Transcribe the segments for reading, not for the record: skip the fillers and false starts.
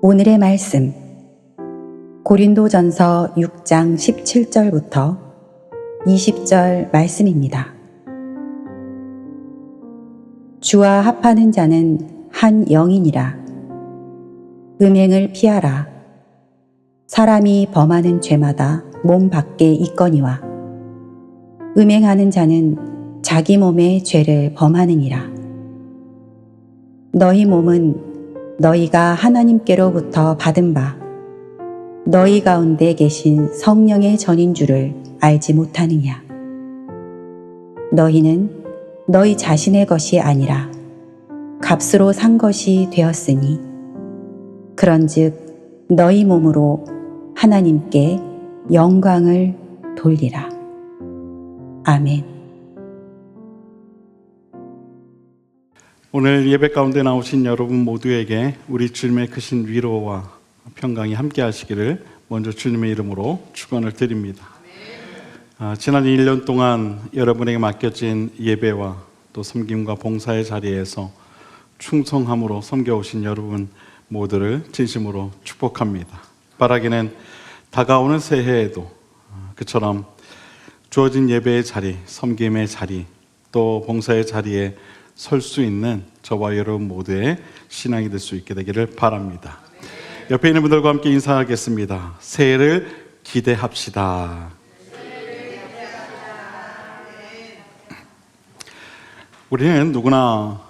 오늘의 말씀 고린도전서 6장 17절부터 20절 말씀입니다. 주와 합하는 자는 한 영이니라. 음행을 피하라. 사람이 범하는 죄마다 몸 밖에 있거니와 음행하는 자는 자기 몸의 죄를 범하느니라. 너희 몸은 너희가 하나님께로부터 받은 바 너희 가운데 계신 성령의 전인 줄을 알지 못하느냐. 너희는 너희 자신의 것이 아니라 값으로 산 것이 되었으니 그런즉 너희 몸으로 하나님께 영광을 돌리라. 아멘. 오늘 예배 가운데 나오신 여러분 모두에게 우리 주님의 크신 위로와 평강이 함께 하시기를 먼저 주님의 이름으로 축원을 드립니다. 지난 1년 동안 여러분에게 맡겨진 예배와 또 섬김과 봉사의 자리에서 충성함으로 섬겨오신 여러분 모두를 진심으로 축복합니다. 바라기는 다가오는 새해에도 그처럼 주어진 예배의 자리, 섬김의 자리, 또 봉사의 자리에 설 수 있는 저와 여러분 모두의 신앙이 될 수 있게 되기를 바랍니다. 옆에 있는 분들과 함께 인사하겠습니다. 새해를 기대합시다. 우리는 누구나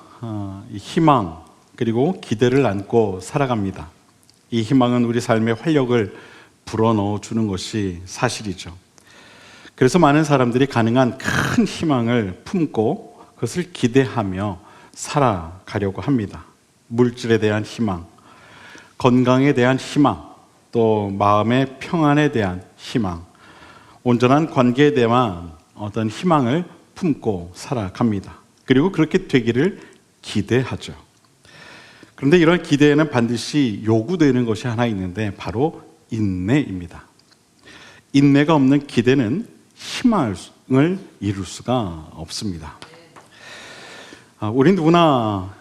희망 그리고 기대를 안고 살아갑니다. 이 희망은 우리 삶의 활력을 불어넣어 주는 것이 사실이죠. 그래서 많은 사람들이 가능한 큰 희망을 품고 그것을 기대하며 살아가려고 합니다. 물질에 대한 희망, 건강에 대한 희망, 또 마음의 평안에 대한 희망, 온전한 관계에 대한 어떤 희망을 품고 살아갑니다. 그리고 그렇게 되기를 기대하죠. 그런데 이런 기대에는 반드시 요구되는 것이 하나 있는데 바로 인내입니다. 인내가 없는 기대는 희망을 이룰 수가 없습니다. 우리 누구나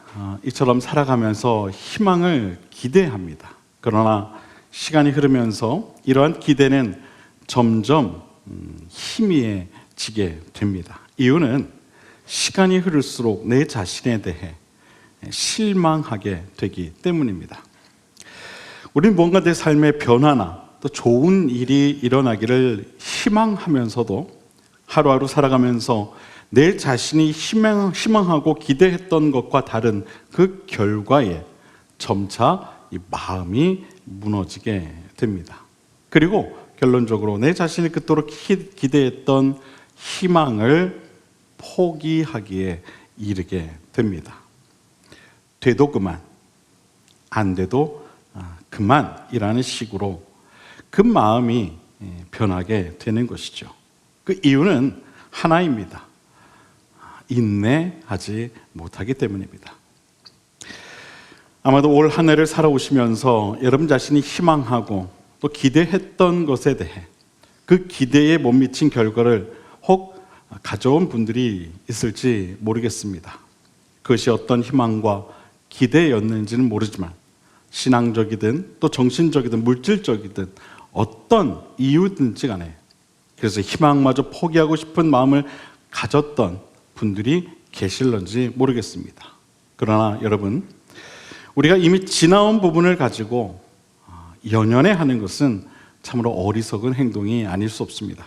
이처럼 살아가면서 희망을 기대합니다. 그러나 시간이 흐르면서 이러한 기대는 점점 희미해지게 됩니다. 이유는 시간이 흐를수록 내 자신에 대해 실망하게 되기 때문입니다. 우리는 뭔가 내 삶의 변화나 또 좋은 일이 일어나기를 희망하면서도 하루하루 살아가면서 내 자신이 희망하고 기대했던 것과 다른 그 결과에 점차 이 마음이 무너지게 됩니다. 그리고 결론적으로 내 자신이 그토록 기대했던 희망을 포기하기에 이르게 됩니다. 돼도 그만, 안 돼도 그만이라는 식으로 그 마음이 변하게 되는 것이죠. 그 이유는 하나입니다. 인내하지 못하기 때문입니다. 아마도 올 한 해를 살아오시면서 여러분 자신이 희망하고 또 기대했던 것에 대해 그 기대에 못 미친 결과를 혹 가져온 분들이 있을지 모르겠습니다. 그것이 어떤 희망과 기대였는지는 모르지만 신앙적이든 또 정신적이든 물질적이든 어떤 이유든지 간에 그래서 희망마저 포기하고 싶은 마음을 가졌던 분들이 계실런지 모르겠습니다. 그러나 여러분, 우리가 이미 지나온 부분을 가지고 연연해하는 것은 참으로 어리석은 행동이 아닐 수 없습니다.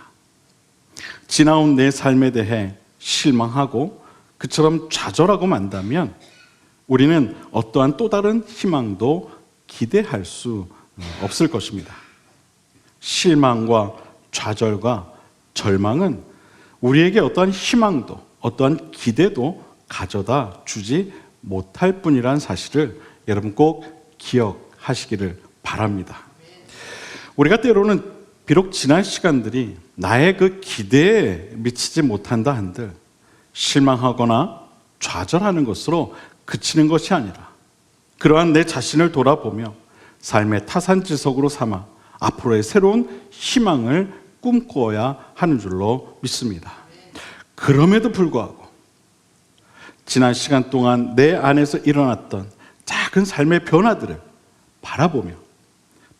지나온 내 삶에 대해 실망하고 그처럼 좌절하고 만다면 우리는 어떠한 또 다른 희망도 기대할 수 없을 것입니다. 실망과 좌절과 절망은 우리에게 어떠한 희망도 어떠한 기대도 가져다 주지 못할 뿐이라는 사실을 여러분 꼭 기억하시기를 바랍니다. 우리가 때로는 비록 지난 시간들이 나의 그 기대에 미치지 못한다 한들 실망하거나 좌절하는 것으로 그치는 것이 아니라 그러한 내 자신을 돌아보며 삶의 타산지석으로 삼아 앞으로의 새로운 희망을 꿈꿔야 하는 줄로 믿습니다. 그럼에도 불구하고 지난 시간 동안 내 안에서 일어났던 작은 삶의 변화들을 바라보며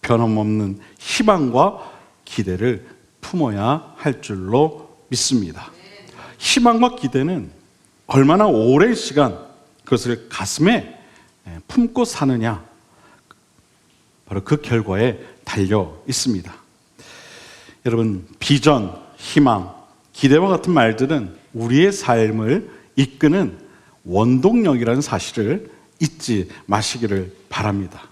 변함없는 희망과 기대를 품어야 할 줄로 믿습니다. 희망과 기대는 얼마나 오랜 시간 그것을 가슴에 품고 사느냐, 바로 그 결과에 달려 있습니다. 여러분, 비전, 희망, 기대와 같은 말들은 우리의 삶을 이끄는 원동력이라는 사실을 잊지 마시기를 바랍니다.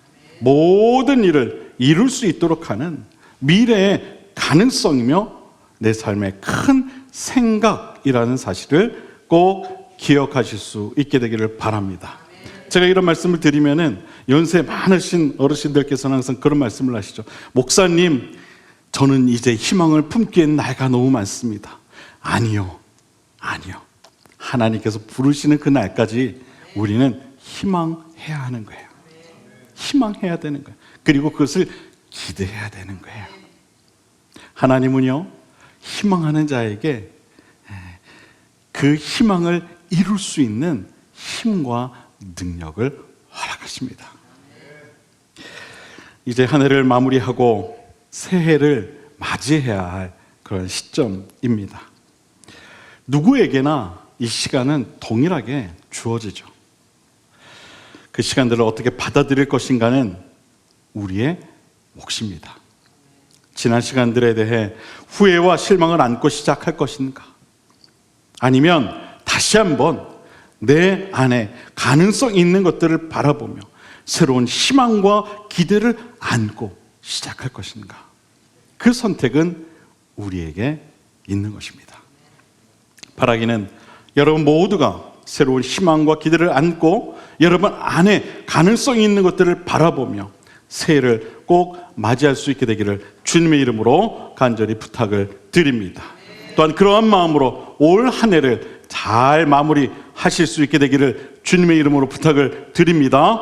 모든 일을 이룰 수 있도록 하는 미래의 가능성이며 내 삶의 큰 생각이라는 사실을 꼭 기억하실 수 있게 되기를 바랍니다. 제가 이런 말씀을 드리면은 연세 많으신 어르신들께서는 항상 그런 말씀을 하시죠. 목사님, 저는 이제 희망을 품기엔 나이가 너무 많습니다. 아니요. 하나님께서 부르시는 그 날까지 우리는 희망해야 하는 거예요. 희망해야 되는 거예요. 그리고 그것을 기대해야 되는 거예요. 하나님은요, 희망하는 자에게 그 희망을 이룰 수 있는 힘과 능력을 허락하십니다. 이제 한 해를 마무리하고 새해를 맞이해야 할 그런 시점입니다. 누구에게나 이 시간은 동일하게 주어지죠. 그 시간들을 어떻게 받아들일 것인가는 우리의 몫입니다. 지난 시간들에 대해 후회와 실망을 안고 시작할 것인가? 아니면 다시 한번 내 안에 가능성 있는 것들을 바라보며 새로운 희망과 기대를 안고 시작할 것인가? 그 선택은 우리에게 있는 것입니다. 바라기는 여러분 모두가 새로운 희망과 기대를 안고 여러분 안에 가능성이 있는 것들을 바라보며 새해를 꼭 맞이할 수 있게 되기를 주님의 이름으로 간절히 부탁을 드립니다. 또한 그러한 마음으로 올 한 해를 잘 마무리하실 수 있게 되기를 주님의 이름으로 부탁을 드립니다.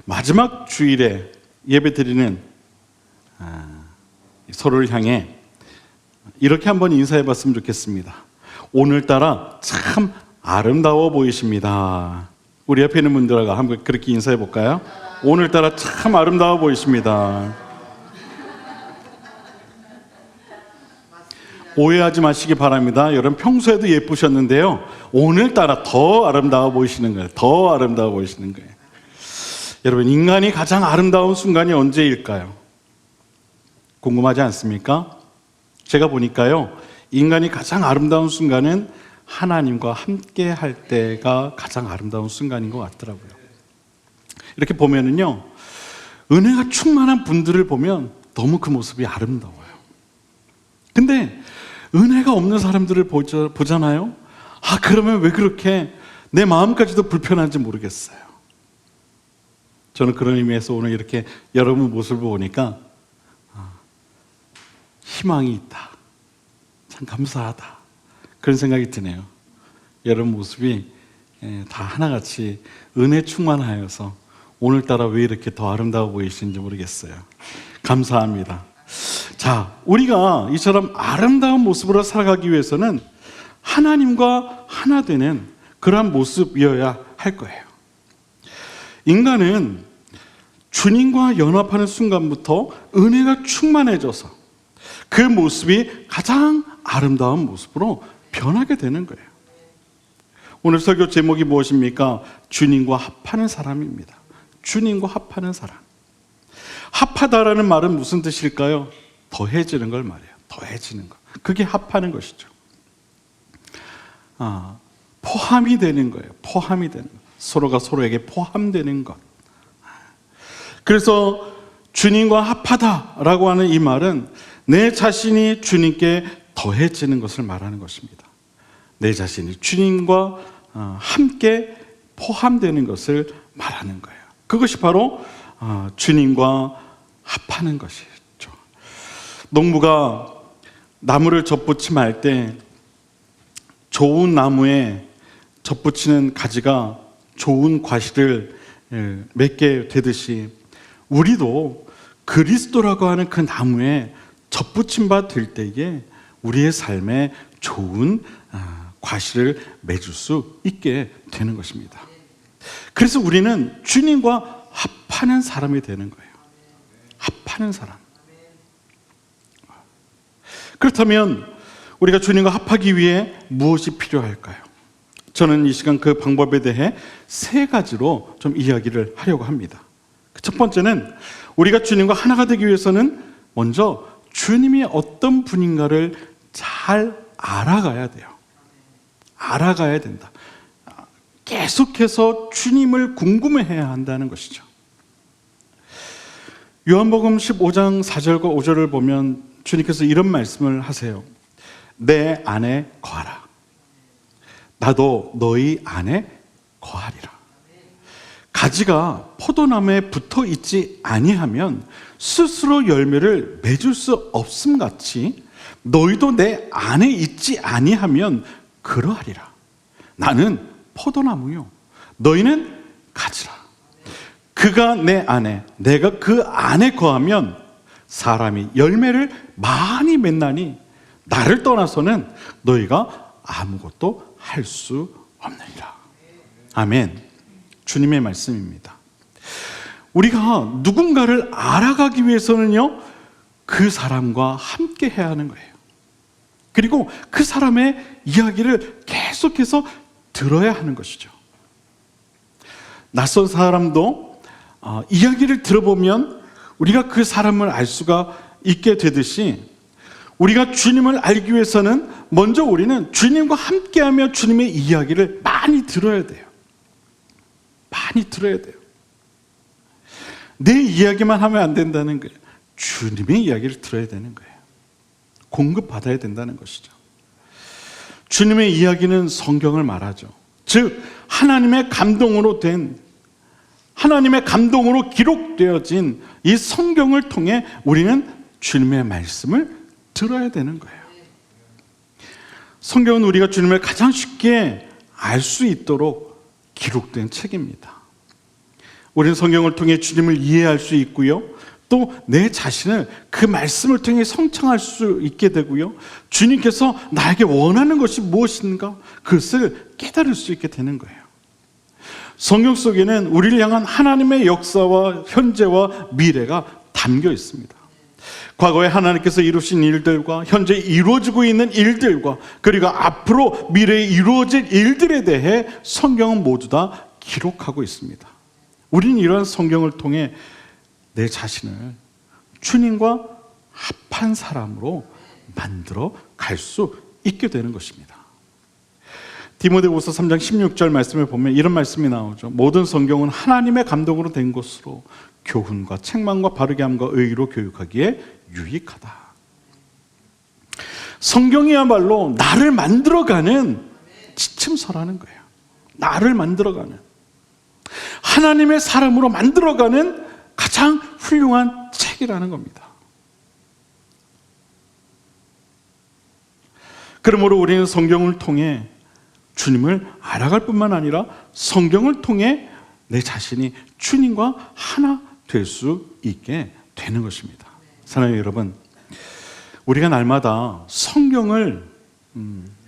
마지막 주일에 예배드리는 서로를 향해 이렇게 한번 인사해 봤으면 좋겠습니다. 오늘따라 참 아름다워 보이십니다. 우리 옆에 있는 분들과 한번 그렇게 인사해 볼까요? 오늘따라 참 아름다워 보이십니다. 오해하지 마시기 바랍니다. 여러분 평소에도 예쁘셨는데요, 오늘따라 더 아름다워 보이시는 거예요. 더 아름다워 보이시는 거예요. 여러분, 인간이 가장 아름다운 순간이 언제일까요? 궁금하지 않습니까? 제가 보니까요, 인간이 가장 아름다운 순간은 하나님과 함께 할 때가 가장 아름다운 순간인 것 같더라고요. 이렇게 보면은요, 은혜가 충만한 분들을 보면 너무 그 모습이 아름다워요. 근데 은혜가 없는 사람들을 보잖아요. 그러면 왜 그렇게 내 마음까지도 불편한지 모르겠어요. 저는 그런 의미에서 오늘 이렇게 여러분 모습을 보니까 희망이 있다. 참 감사하다. 그런 생각이 드네요. 여러분 모습이 다 하나같이 은혜 충만하여서 오늘따라 왜 이렇게 더 아름다워 보이시는지 모르겠어요. 감사합니다. 자, 우리가 이처럼 아름다운 모습으로 살아가기 위해서는 하나님과 하나 되는 그러한 모습이어야 할 거예요. 인간은 주님과 연합하는 순간부터 은혜가 충만해져서 그 모습이 가장 아름다운 모습으로 변하게 되는 거예요. 오늘 설교 제목이 무엇입니까? 주님과 합하는 사람입니다. 주님과 합하는 사람. 합하다라는 말은 무슨 뜻일까요? 더해지는 걸 말해요. 더해지는 것. 그게 합하는 것이죠. 포함이 되는 거예요. 포함이 되는 것. 서로가 서로에게 포함되는 것. 그래서 주님과 합하다라고 하는 이 말은 내 자신이 주님께 더해지는 것을 말하는 것입니다. 내 자신이 주님과 함께 포함되는 것을 말하는 거예요. 그것이 바로 주님과 합하는 것이죠. 농부가 나무를 접붙임할 때 좋은 나무에 접붙이는 가지가 좋은 과실을 맺게 되듯이 우리도 그리스도라고 하는 그 나무에 접붙임 바 될 때에 우리의 삶에 좋은 과실을 맺을 수 있게 되는 것입니다. 그래서 우리는 주님과 합하는 사람이 되는 거예요. 합하는 사람. 그렇다면 우리가 주님과 합하기 위해 무엇이 필요할까요? 저는 이 시간 그 방법에 대해 세 가지로 좀 이야기를 하려고 합니다. 첫 번째는 우리가 주님과 하나가 되기 위해서는 먼저 주님이 어떤 분인가를 잘 알아가야 돼요. 알아가야 된다. 계속해서 주님을 궁금해해야 한다는 것이죠. 요한복음 15장 4절과 5절을 보면 주님께서 이런 말씀을 하세요. 내 안에 거하라. 나도 너희 안에 거하리라. 가지가 포도나무에 붙어 있지 아니하면 스스로 열매를 맺을 수 없음 같이 너희도 내 안에 있지 아니하면 그러하리라. 나는 포도나무요 너희는 가지라. 그가 내 안에 내가 그 안에 거하면 사람이 열매를 많이 맺나니 나를 떠나서는 너희가 아무것도 할 수 없느니라. 아멘. 주님의 말씀입니다. 우리가 누군가를 알아가기 위해서는요, 그 사람과 함께 해야 하는 거예요. 그리고 그 사람의 이야기를 계속해서 들어야 하는 것이죠. 낯선 사람도 이야기를 들어보면 우리가 그 사람을 알 수가 있게 되듯이 우리가 주님을 알기 위해서는 먼저 우리는 주님과 함께하며 주님의 이야기를 많이 들어야 돼요. 많이 들어야 돼요. 내 이야기만 하면 안 된다는 거예요. 주님의 이야기를 들어야 되는 거예요. 공급받아야 된다는 것이죠. 주님의 이야기는 성경을 말하죠. 즉 하나님의 감동으로 기록되어진 이 성경을 통해 우리는 주님의 말씀을 들어야 되는 거예요. 성경은 우리가 주님을 가장 쉽게 알 수 있도록 기록된 책입니다. 우리는 성경을 통해 주님을 이해할 수 있고요. 또 내 자신을 그 말씀을 통해 성창할 수 있게 되고요. 주님께서 나에게 원하는 것이 무엇인가 그것을 깨달을 수 있게 되는 거예요. 성경 속에는 우리를 향한 하나님의 역사와 현재와 미래가 담겨 있습니다. 과거에 하나님께서 이루신 일들과 현재 이루어지고 있는 일들과 그리고 앞으로 미래에 이루어질 일들에 대해 성경은 모두 다 기록하고 있습니다. 우리는 이러한 성경을 통해 내 자신을 주님과 합한 사람으로 만들어 갈 수 있게 되는 것입니다. 디모데후서 3장 16절 말씀에 보면 이런 말씀이 나오죠. 모든 성경은 하나님의 감동으로 된 것으로 교훈과 책망과 바르게 함과 의로 교육하기에 유익하다. 성경이야말로 나를 만들어가는 지침서라는 거예요. 나를 만들어가는, 하나님의 사람으로 만들어가는 가장 훌륭한 책이라는 겁니다. 그러므로 우리는 성경을 통해 주님을 알아갈 뿐만 아니라 성경을 통해 내 자신이 주님과 하나 될 수 있게 되는 것입니다. 사랑하는 여러분, 우리가 날마다 성경을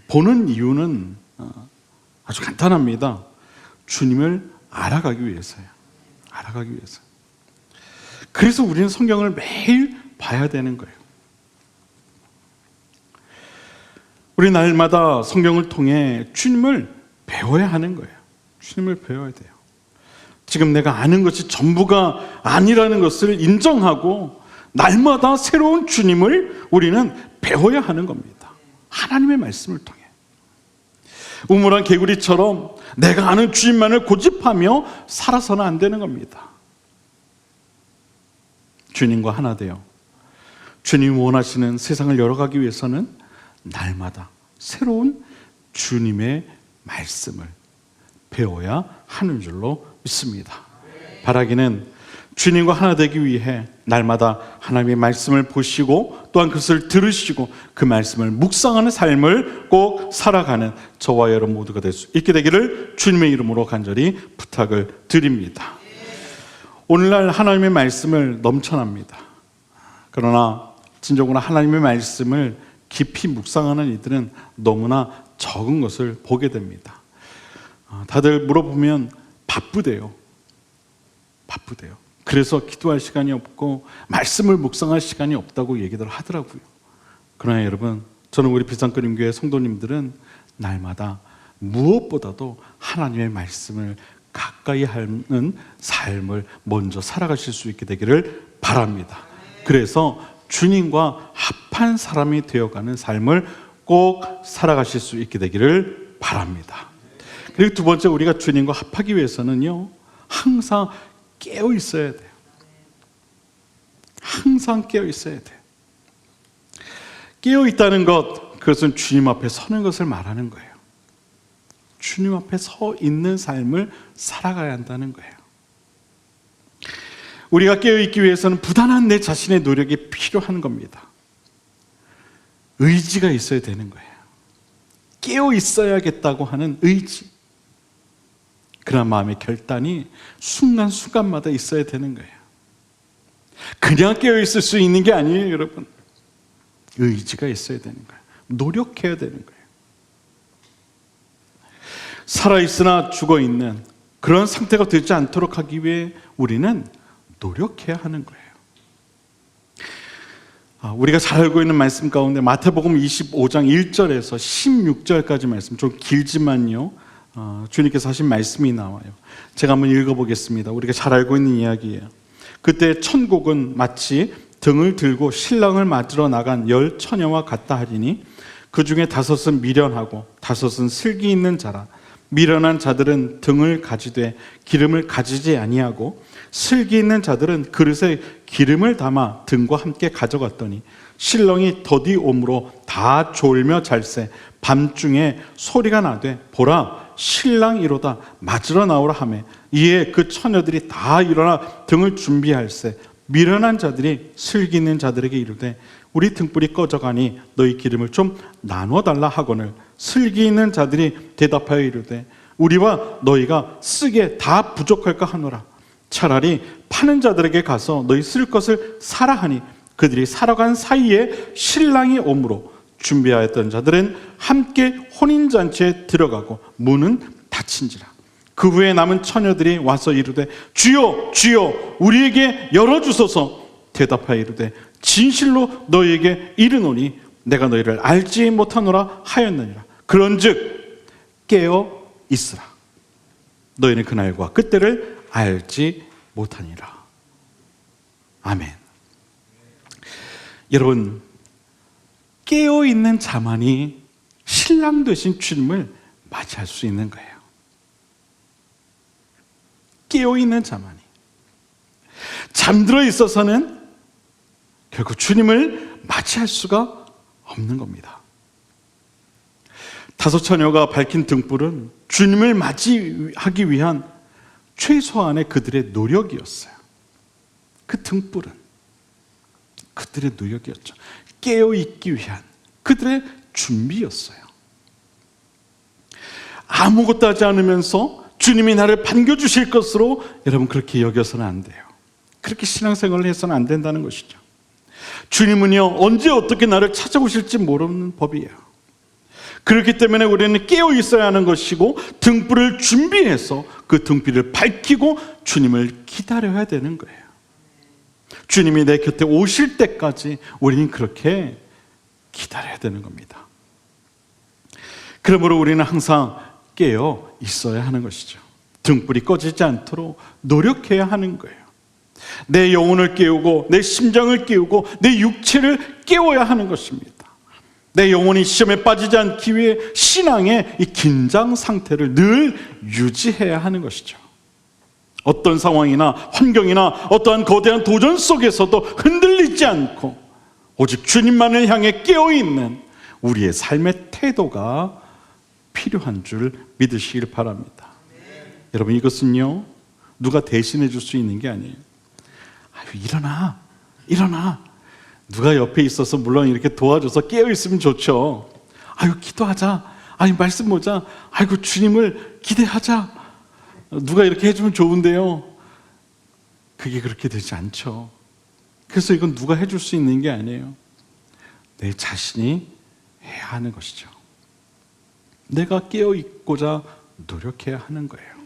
보는 이유는 아주 간단합니다. 주님을 알아가기 위해서요. 알아가기 위해서. 그래서 우리는 성경을 매일 봐야 되는 거예요. 우리 날마다 성경을 통해 주님을 배워야 하는 거예요. 주님을 배워야 돼요. 지금 내가 아는 것이 전부가 아니라는 것을 인정하고 날마다 새로운 주님을 우리는 배워야 하는 겁니다. 하나님의 말씀을 통해. 우물한 개구리처럼 내가 아는 주님만을 고집하며 살아서는 안 되는 겁니다. 주님과 하나 되어 주님이 원하시는 세상을 열어가기 위해서는 날마다 새로운 주님의 말씀을 배워야 하는 줄로 믿습니다. 바라기는 주님과 하나 되기 위해 날마다 하나님의 말씀을 보시고 또한 그것을 들으시고 그 말씀을 묵상하는 삶을 꼭 살아가는 저와 여러분 모두가 될 수 있게 되기를 주님의 이름으로 간절히 부탁을 드립니다. 오늘날 하나님의 말씀을 넘쳐납니다. 그러나 진정으로 하나님의 말씀을 깊이 묵상하는 이들은 너무나 적은 것을 보게 됩니다. 다들 물어보면 바쁘대요. 그래서 기도할 시간이 없고 말씀을 묵상할 시간이 없다고 얘기들 하더라고요. 그러나 여러분, 저는 우리 비상그림교회 성도님들은 날마다 무엇보다도 하나님의 말씀을 가까이 하는 삶을 먼저 살아가실 수 있게 되기를 바랍니다. 그래서 주님과 합한 사람이 되어가는 삶을 꼭 살아가실 수 있게 되기를 바랍니다. 그리고 두 번째, 우리가 주님과 합하기 위해서는요, 항상 깨어 있어야 돼요. 항상 깨어 있어야 돼요. 깨어 있다는 것, 그것은 주님 앞에 서는 것을 말하는 거예요. 주님 앞에 서 있는 삶을 살아가야 한다는 거예요. 우리가 깨어있기 위해서는 부단한 내 자신의 노력이 필요한 겁니다. 의지가 있어야 되는 거예요. 깨어 있어야겠다고 하는 의지. 그런 마음의 결단이 순간순간마다 있어야 되는 거예요. 그냥 깨어 있을 수 있는 게 아니에요, 여러분. 의지가 있어야 되는 거예요. 노력해야 되는 거예요. 살아있으나 죽어있는 그런 상태가 되지 않도록 하기 위해 우리는 노력해야 하는 거예요. 우리가 잘 알고 있는 말씀 가운데 마태복음 25장 1절에서 16절까지 말씀, 좀 길지만요, 주님께서 하신 말씀이 나와요. 제가 한번 읽어보겠습니다. 우리가 잘 알고 있는 이야기예요. 그때 천국은 마치 등을 들고 신랑을 맞으러 나간 10 처녀와 같다 하리니 그 중에 5은 미련하고 5은 슬기 있는 자라. 미련한 자들은 등을 가지되 기름을 가지지 아니하고 슬기 있는 자들은 그릇에 기름을 담아 등과 함께 가져갔더니 신랑이 더디 오므로 다 졸며 잘새 밤중에 소리가 나되 보라 신랑이로다 맞으러 나오라 하매 이에 그 처녀들이 다 일어나 등을 준비할세 미련한 자들이 슬기 있는 자들에게 이르되 우리 등불이 꺼져가니 너희 기름을 좀 나눠달라 하거늘 슬기 있는 자들이 대답하여 이르되 우리와 너희가 쓰기에 다 부족할까 하노라. 차라리 파는 자들에게 가서 너희 쓸 것을 사라 하니 그들이 살아간 사이에 신랑이 오므로 준비하였던 자들은 함께 혼인잔치에 들어가고 문은 닫힌지라. 그 후에 남은 처녀들이 와서 이르되 주여 주여 우리에게 열어주소서. 대답하여 이르되 진실로 너희에게 이르노니 내가 너희를 알지 못하노라 하였느니라. 그런즉 깨어 있으라. 너희는 그날과 그때를 알지 못하니라. 아멘. 여러분, 깨어 있는 자만이 신랑 되신 주님을 맞이할 수 있는 거예요. 깨어 있는 자만이. 잠들어 있어서는 결국 주님을 맞이할 수가 없는 겁니다. 5 처녀가 밝힌 등불은 주님을 맞이하기 위한 최소한의 그들의 노력이었어요. 그 등불은 그들의 노력이었죠. 깨어있기 위한 그들의 준비였어요. 아무것도 하지 않으면서 주님이 나를 반겨주실 것으로 여러분 그렇게 여겨서는 안 돼요. 그렇게 신앙생활을 해서는 안 된다는 것이죠. 주님은요 언제 어떻게 나를 찾아오실지 모르는 법이에요. 그렇기 때문에 우리는 깨어 있어야 하는 것이고 등불을 준비해서 그 등불을 밝히고 주님을 기다려야 되는 거예요. 주님이 내 곁에 오실 때까지 우리는 그렇게 기다려야 되는 겁니다. 그러므로 우리는 항상 깨어 있어야 하는 것이죠. 등불이 꺼지지 않도록 노력해야 하는 거예요. 내 영혼을 깨우고 내 심장을 깨우고 내 육체를 깨워야 하는 것입니다. 내 영혼이 시험에 빠지지 않기 위해 신앙의 이 긴장 상태를 늘 유지해야 하는 것이죠. 어떤 상황이나 환경이나 어떠한 거대한 도전 속에서도 흔들리지 않고 오직 주님만을 향해 깨어있는 우리의 삶의 태도가 필요한 줄 믿으시길 바랍니다. 여러분 이것은요 누가 대신해 줄 수 있는 게 아니에요. 아유, 일어나 누가 옆에 있어서 물론 이렇게 도와줘서 깨어있으면 좋죠. 아유 기도하자, 아니 말씀 보자, 아이고 주님을 기대하자, 누가 이렇게 해주면 좋은데요. 그게 그렇게 되지 않죠. 그래서 이건 누가 해줄 수 있는 게 아니에요. 내 자신이 해야 하는 것이죠. 내가 깨어있고자 노력해야 하는 거예요.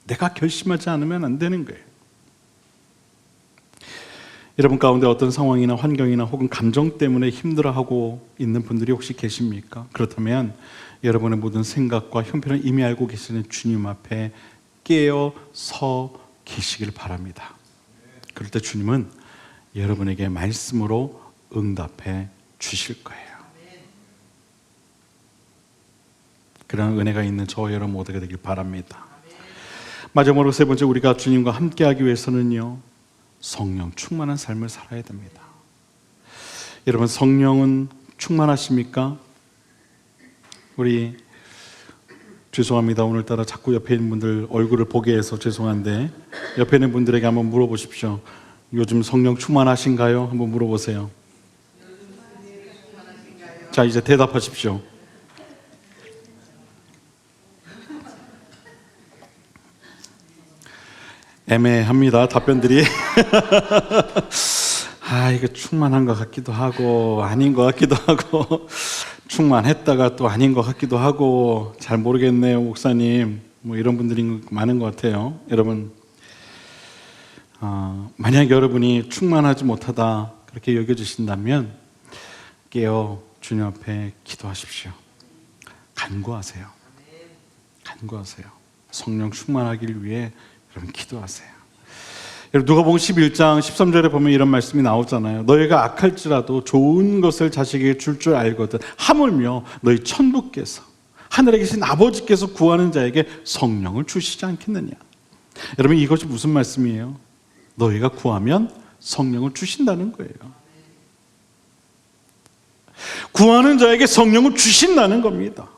내가 결심하지 않으면 안 되는 거예요. 여러분 가운데 어떤 상황이나 환경이나 혹은 감정 때문에 힘들어하고 있는 분들이 혹시 계십니까? 그렇다면 여러분의 모든 생각과 형편을 이미 알고 계시는 주님 앞에 깨어 서 계시길 바랍니다. 그럴 때 주님은 여러분에게 말씀으로 응답해 주실 거예요. 그런 은혜가 있는 저 여러분 모두가 되길 바랍니다. 마지막으로 세 번째, 우리가 주님과 함께하기 위해서는요, 성령 충만한 삶을 살아야 됩니다. 여러분, 성령은 충만하십니까? 우리 죄송합니다. 오늘따라 자꾸 옆에 있는 분들 얼굴을 보게 해서 죄송한데 옆에 있는 분들에게 한번 물어보십시오. 요즘 성령 충만하신가요? 한번 물어보세요. 자, 이제 대답하십시오. 애매합니다, 답변들이. 이거 충만한 것 같기도 하고 아닌 것 같기도 하고 충만했다가 또 아닌 것 같기도 하고 잘 모르겠네요, 목사님. 뭐 이런 분들이 많은 것 같아요. 여러분, 만약 여러분이 충만하지 못하다 그렇게 여겨지신다면 깨어 주님 앞에 기도하십시오. 간구하세요. 간구하세요. 성령 충만하기를 위해 여러분 기도하세요. 누가복음 11장 13절에 보면 이런 말씀이 나오잖아요. 너희가 악할지라도 좋은 것을 자식에게 줄 줄 알거든 하물며 너희 천부께서 하늘에 계신 아버지께서 구하는 자에게 성령을 주시지 않겠느냐. 여러분, 이것이 무슨 말씀이에요? 너희가 구하면 성령을 주신다는 거예요. 구하는 자에게 성령을 주신다는 겁니다.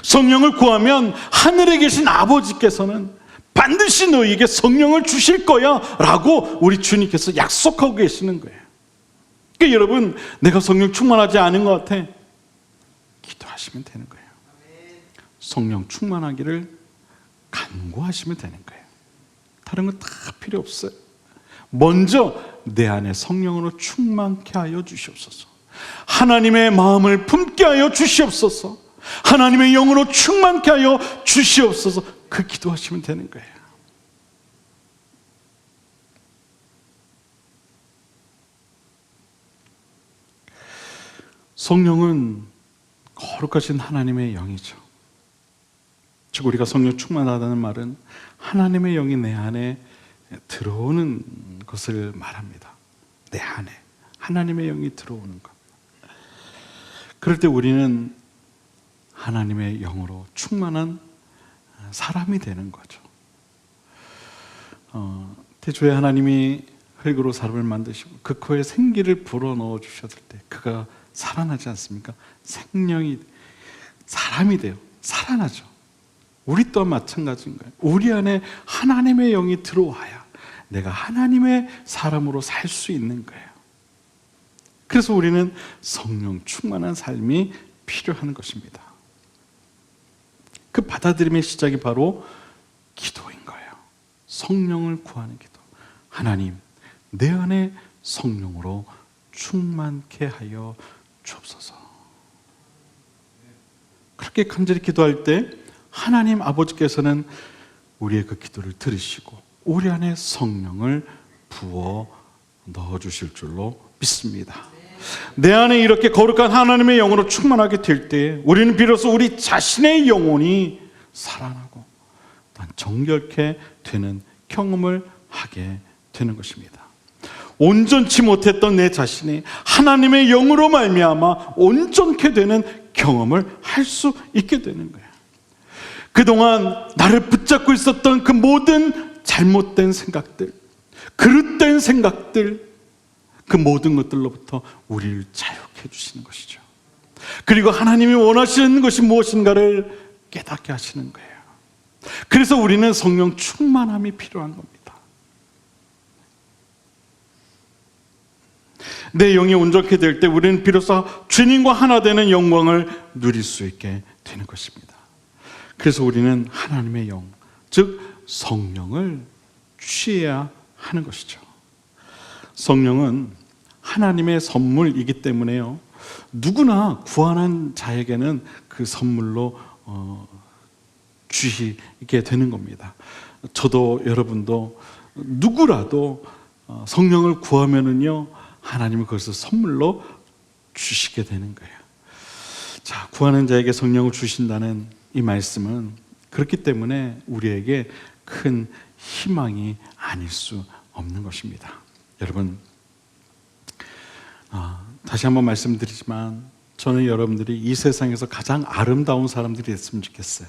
성령을 구하면 하늘에 계신 아버지께서는 반드시 너희에게 성령을 주실 거야 라고 우리 주님께서 약속하고 계시는 거예요. 그러니까 여러분, 내가 성령 충만하지 않은 것 같아, 기도하시면 되는 거예요. 성령 충만하기를 간구하시면 되는 거예요. 다른 건 다 필요 없어요. 먼저 내 안에 성령으로 충만케 하여 주시옵소서. 하나님의 마음을 품게 하여 주시옵소서. 하나님의 영으로 충만케 하여 주시옵소서. 그 기도하시면 되는 거예요. 성령은 거룩하신 하나님의 영이죠. 즉, 우리가 성령 충만하다는 말은 하나님의 영이 내 안에 들어오는 것을 말합니다. 내 안에 하나님의 영이 들어오는 것. 그럴 때 우리는 하나님의 영으로 충만한 사람이 되는 거죠. 태초에 하나님이 흙으로 사람을 만드시고 그 코에 생기를 불어넣어 주셨을 때 그가 살아나지 않습니까? 생명이 사람이 돼요. 살아나죠. 우리 또한 마찬가지인 거예요. 우리 안에 하나님의 영이 들어와야 내가 하나님의 사람으로 살 수 있는 거예요. 그래서 우리는 성령 충만한 삶이 필요한 것입니다. 그 받아들임의 시작이 바로 기도인 거예요. 성령을 구하는 기도. 하나님, 내 안에 성령으로 충만케 하여 주옵소서. 그렇게 간절히 기도할 때 하나님 아버지께서는 우리의 그 기도를 들으시고 우리 안에 성령을 부어 넣어주실 줄로 믿습니다. 내 안에 이렇게 거룩한 하나님의 영으로 충만하게 될 때 우리는 비로소 우리 자신의 영혼이 살아나고 또한 정결케 되는 경험을 하게 되는 것입니다. 온전치 못했던 내 자신이 하나님의 영으로 말미암아 온전케 되는 경험을 할 수 있게 되는 거예요. 그동안 나를 붙잡고 있었던 그 모든 잘못된 생각들, 그릇된 생각들, 그 모든 것들로부터 우리를 자유케 해주시는 것이죠. 그리고 하나님이 원하시는 것이 무엇인가를 깨닫게 하시는 거예요. 그래서 우리는 성령 충만함이 필요한 겁니다. 내 영이 온전케 될 때 우리는 비로소 주님과 하나 되는 영광을 누릴 수 있게 되는 것입니다. 그래서 우리는 하나님의 영, 즉 성령을 취해야 하는 것이죠. 성령은 하나님의 선물이기 때문에요, 누구나 구원한 자에게는 그 선물로 주시게 되는 겁니다. 저도 여러분도 누구라도 성령을 구하면은요, 하나님은 그것을 선물로 주시게 되는 거예요. 자, 구하는 자에게 성령을 주신다는 이 말씀은 그렇기 때문에 우리에게 큰 희망이 아닐 수 없는 것입니다. 여러분, 다시 한번 말씀드리지만 저는 여러분들이 이 세상에서 가장 아름다운 사람들이 됐으면 좋겠어요.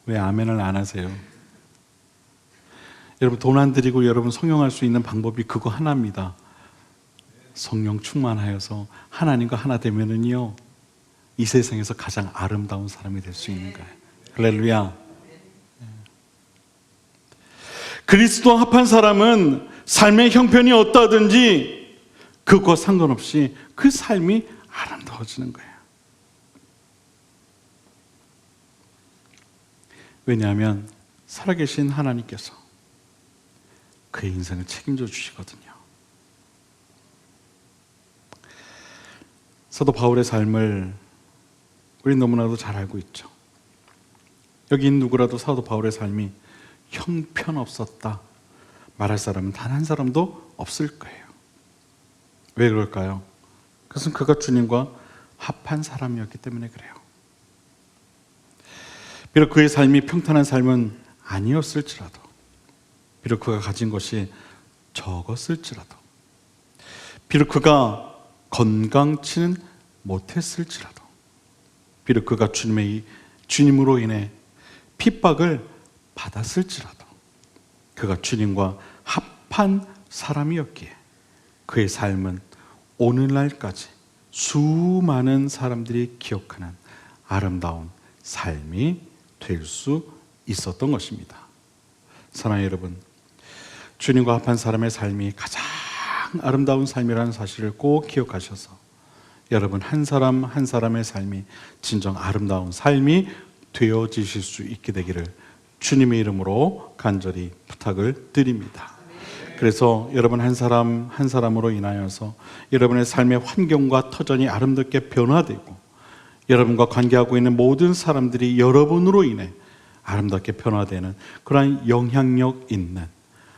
왜 아멘을 안 하세요? 여러분, 돈 안 들이고 여러분 성령할 수 있는 방법이 그거 하나입니다. 성령 충만하여서 하나님과 하나 되면은요, 이 세상에서 가장 아름다운 사람이 될 수 있는 거예요. 할렐루야. 그리스도와 합한 사람은 삶의 형편이 어떠하든지 그것과 상관없이 그 삶이 아름다워지는 거예요. 왜냐하면 살아계신 하나님께서 그의 인생을 책임져 주시거든요. 사도 바울의 삶을 우리 너무나도 잘 알고 있죠. 여기 있는 누구라도 사도 바울의 삶이 형편없었다 말할 사람은 단 한 사람도 없을 거예요. 왜 그럴까요? 그것은 그가 주님과 합한 사람이었기 때문에 그래요. 비록 그의 삶이 평탄한 삶은 아니었을지라도, 비록 그가 가진 것이 적었을지라도, 비록 그가 건강치는 못했을지라도, 비록 그가 주님으로 인해 핍박을 받았을지라도, 그가 주님과 합한 사람이었기에 그의 삶은 오늘날까지 수많은 사람들이 기억하는 아름다운 삶이 될 수 있었던 것입니다. 사랑하는 여러분, 주님과 합한 사람의 삶이 가장 아름다운 삶이라는 사실을 꼭 기억하셔서 여러분 한 사람 한 사람의 삶이 진정 아름다운 삶이 되어지실 수 있게 되기를 주님의 이름으로 간절히 부탁을 드립니다. 그래서 여러분 한 사람 한 사람으로 인하여서 여러분의 삶의 환경과 터전이 아름답게 변화되고 여러분과 관계하고 있는 모든 사람들이 여러분으로 인해 아름답게 변화되는 그러한 영향력 있는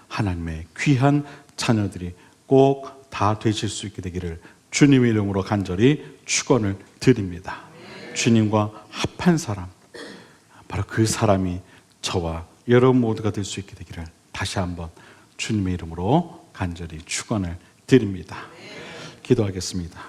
하나님의 귀한 자녀들이 꼭 다 되실 수 있게 되기를 주님의 이름으로 간절히 축원을 드립니다. 주님과 합한 사람, 바로 그 사람이 저와 여러분 모두가 될 수 있게 되기를 다시 한번 주님의 이름으로 간절히 축원을 드립니다. 기도하겠습니다.